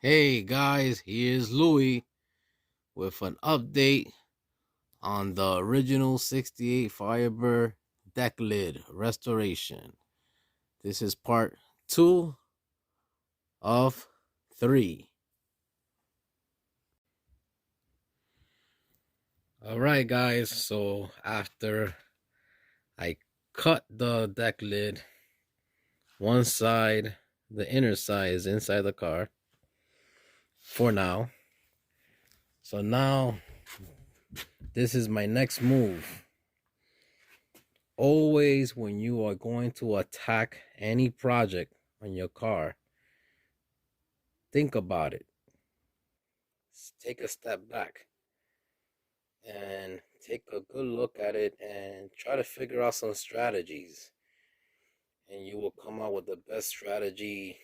Hey guys, here's Louis with an update on the original 68 Firebird deck lid restoration. This is part 2 of 3. Alright guys, so after I cut the deck lid, one side, the inner side is inside the car for now. So now this is my next move. Always when you are going to attack any project on your car, think about it. Take a step back and take a good look at it and try to figure out some strategies, and you will come out with the best strategy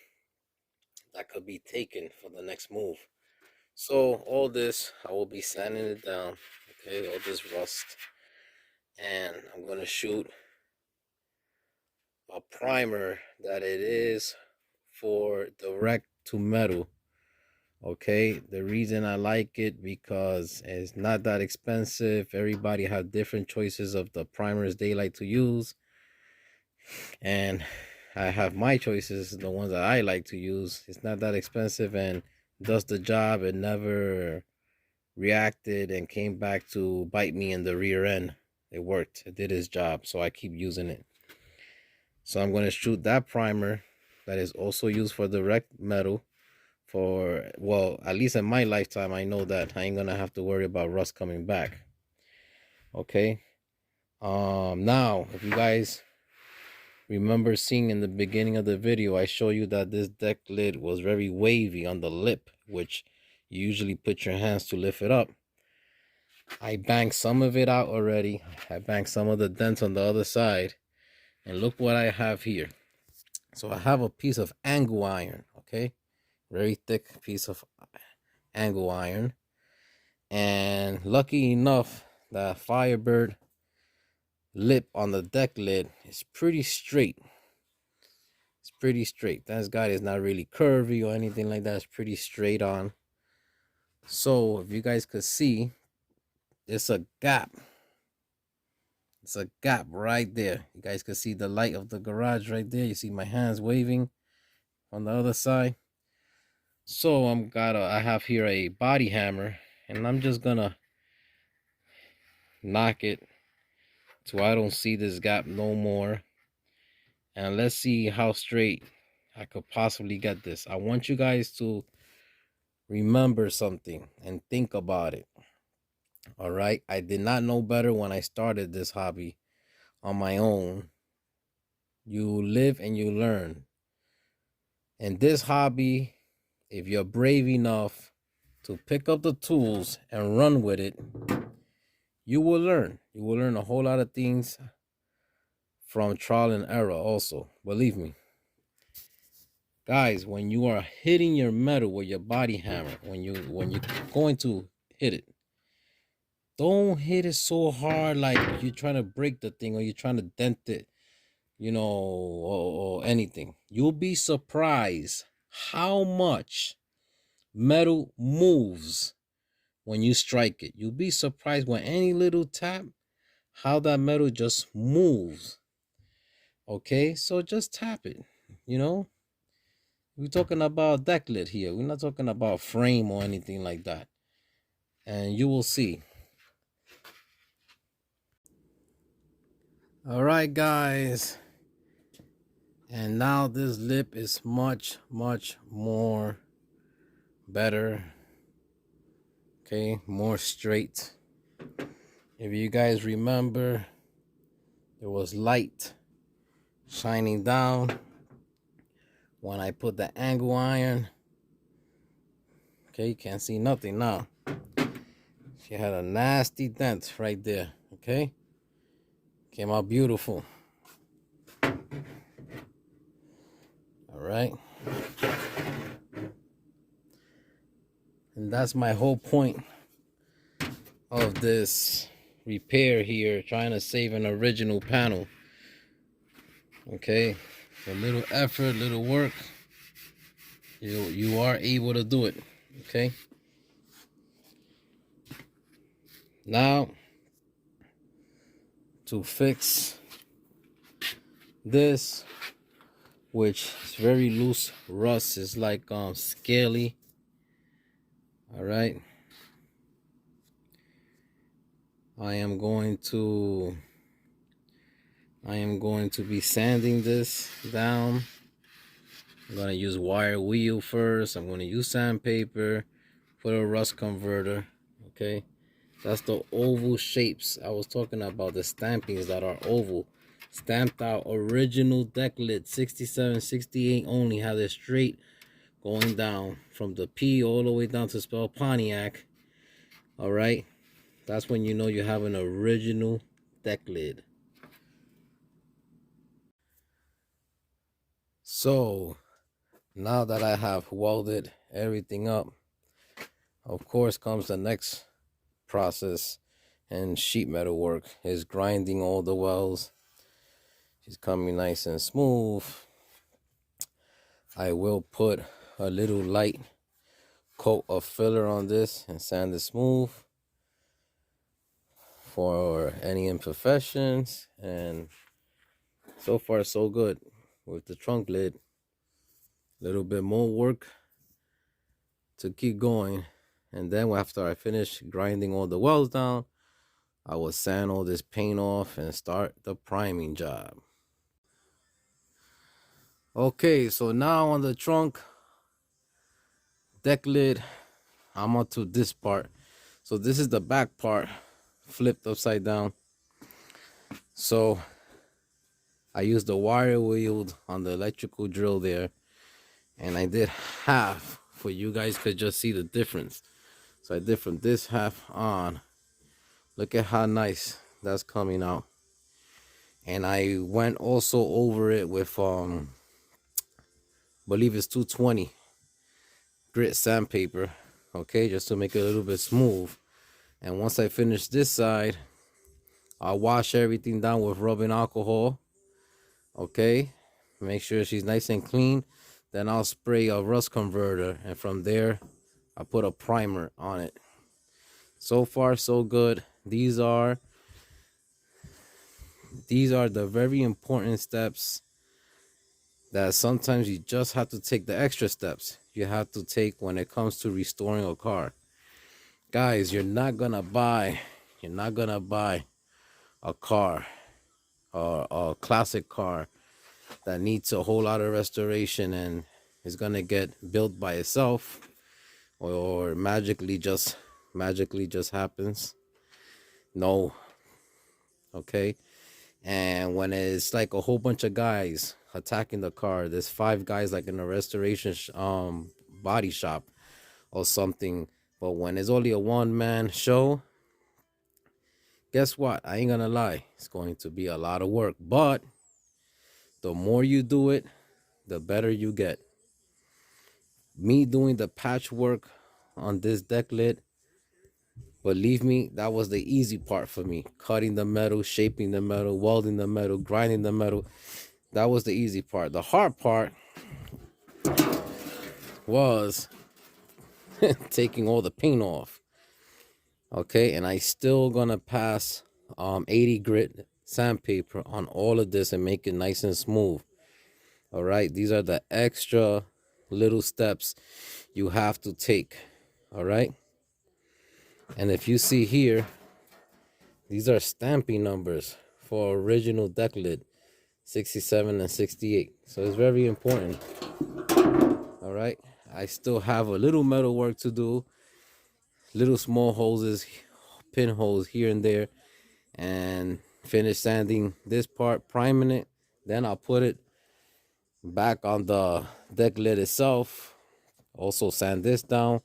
that could be taken for the next move. So all this, I will be sanding it down, okay, all this rust, and I'm going to shoot a primer that it is for direct to metal. Okay, the reason I like it because it's not that expensive. Everybody has different choices of the primers they like to use, and I have my choices, the ones that I like to use. It's not that expensive and does the job. It never reacted and came back to bite me in the rear end. It worked. It did its job, so I keep using it. So I'm going to shoot that primer that is also used for direct metal. For, well, at least in my lifetime, I know that I ain't gonna have to worry about rust coming back. Okay. Now, if you guys remember seeing in the beginning of the video, I show you that this deck lid was very wavy on the lip, which you usually put your hands to lift it up. I banged some of it out already. I banged some of the dents on the other side, and look what I have here. So I have a piece of angle iron, okay, very thick piece of angle iron, and lucky enough the Firebird lip on the deck lid is pretty straight. It's pretty straight. That guy is not really curvy or anything like that. It's pretty straight on. So if you guys could see, it's a gap. It's a gap right there. You guys could see the light of the garage right there. You see my hands waving on the other side. So I have here a body hammer, and I'm just gonna knock it so I don't see this gap no more. And let's see how straight I could possibly get this. I want you guys to remember something and think about it. All right, I did not know better when I started this hobby on my own. You live and you learn. In this hobby, if you're brave enough to pick up the tools and run with it, you will learn. You will learn a whole lot of things from trial and error also. Believe me. Guys, when you are hitting your metal with your body hammer, when you're going to hit it, don't hit it so hard like you're trying to break the thing or you're trying to dent it, you know, or anything. You'll be surprised how much metal moves when you strike it. You'll be surprised when any little tap, how that metal just moves. Okay, so just tap it, you know. We're talking about deck lid here. We're not talking about frame or anything like that. And you will see. All right, guys. And now this lip is much, much more better. Okay, more straight. If you guys remember, there was light shining down when I put the angle iron. Okay, you can't see nothing now. She had a nasty dent right there. Okay, came out beautiful. All right, and that's my whole point of this repair here, trying to save an original panel. Okay, a little effort, little work, you are able to do it. Okay. Now to fix this, which is very loose rust, is like scaly. All right. I am going to be sanding this down. I'm going to use wire wheel first. I'm going to use sandpaper, put a rust converter. Okay. That's the oval shapes. I was talking about the stampings that are oval. Stamped out original deck lid, 67, 68 only. Have it straight going down from the P all the way down to spell Pontiac. All right. That's when you know you have an original deck lid. So now that I have welded everything up, of course comes the next process, and sheet metal work is grinding all the welds. She's coming nice and smooth. I will put a little light coat of filler on this and sand it smooth for any imperfections. And so far so good with the trunk lid. A little bit more work to keep going, and then after I finish grinding all the welds down, I will sand all this paint off and start the priming job. Okay, so now on the trunk deck lid, I'm up to this part. So this is the back part flipped upside down. So I used the wire wheel on the electrical drill there, and I did half for you guys could just see the difference. So I did from this half on. Look at how nice that's coming out. And I went also over it with believe it's 220 grit sandpaper, okay, just to make it a little bit smooth. And once I finish this side, I'll wash everything down with rubbing alcohol, okay, make sure she's nice and clean. Then I'll spray a rust converter, and from there I put a primer on it. So far so good. These are the very important steps that sometimes you just have to take, the extra steps you have to take when it comes to restoring a car. Guys, you're not gonna buy a car, a classic car that needs a whole lot of restoration and is gonna get built by itself, or magically just happens. No. Okay. And when it's like a whole bunch of guys attacking the car, there's 5 guys like in a restoration body shop or something. But when it's only a one-man show, guess what? I ain't gonna lie, it's going to be a lot of work. But the more you do it, the better you get. Me doing the patchwork on this deck lid, believe me, that was the easy part for me. Cutting the metal, shaping the metal, welding the metal, grinding the metal. That was the easy part. The hard part was taking all the paint off. Okay, and I still gonna pass 80 grit sandpaper on all of this and make it nice and smooth. All right, these are the extra little steps you have to take. All right. And if you see here, these are stamping numbers for original deck lid, 67 and 68. So it's very important. All right. I still have a little metal work to do, little small hoses, pinholes here and there, and finish sanding this part, priming it. Then I'll put it back on the deck lid itself. Also sand this down,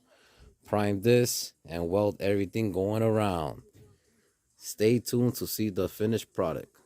prime this, and weld everything going around. Stay tuned to see the finished product.